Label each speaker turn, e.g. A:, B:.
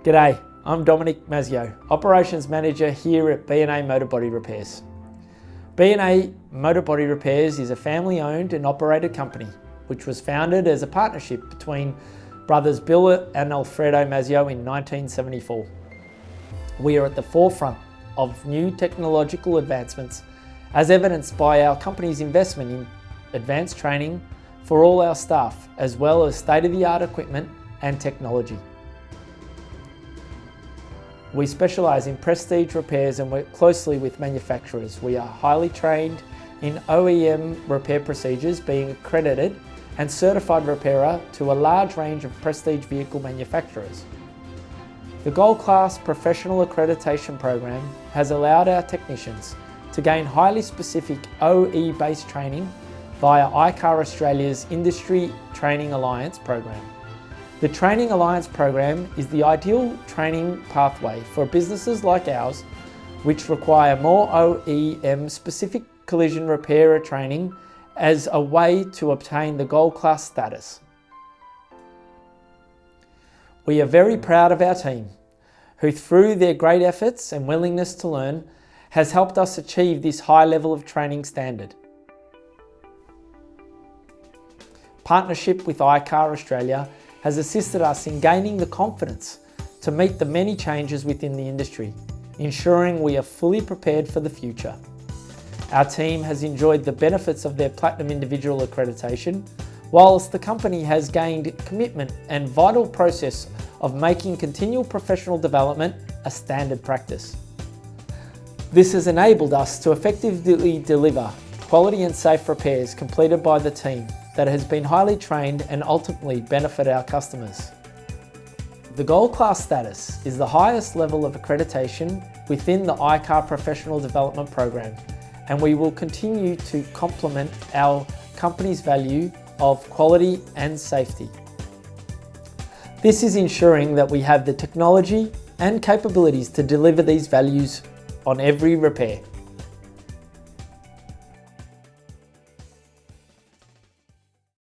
A: G'day, I'm Dominic Mazzio, Operations Manager here at B&A Motor Body Repairs. B&A Motor Body Repairs is a family-owned and operated company which was founded as a partnership between brothers Bill and Alfredo Mazzio in 1974. We are at the forefront of new technological advancements as evidenced by our company's investment in advanced training for all our staff, as well as state-of-the-art equipment and technology. We specialise in prestige repairs and work closely with manufacturers. We are highly trained in OEM repair procedures, being accredited and certified repairer to a large range of prestige vehicle manufacturers. The GOLD CLASS Professional Accreditation program has allowed our technicians to gain highly specific OE-based training via ICAR Australia's Industry Training Alliance program. The Training Alliance program is the ideal training pathway for businesses like ours, which require more OEM-specific collision repair training as a way to obtain the Gold Class status. We are very proud of our team, who through their great efforts and willingness to learn, has helped us achieve this high level of training standard. Partnership with ICAR Australia has assisted us in gaining the confidence to meet the many changes within the industry, ensuring we are fully prepared for the future. Our team has enjoyed the benefits of their Platinum Individual Accreditation, whilst the company has gained commitment and vital process of making continual professional development a standard practice. This has enabled us to effectively deliver quality and safe repairs completed by the team that has been highly trained and ultimately benefit our customers. The Gold Class status is the highest level of accreditation within the ICAR Professional Development Program, and we will continue to complement our company's value of quality and safety. This is ensuring that we have the technology and capabilities to deliver these values on every repair.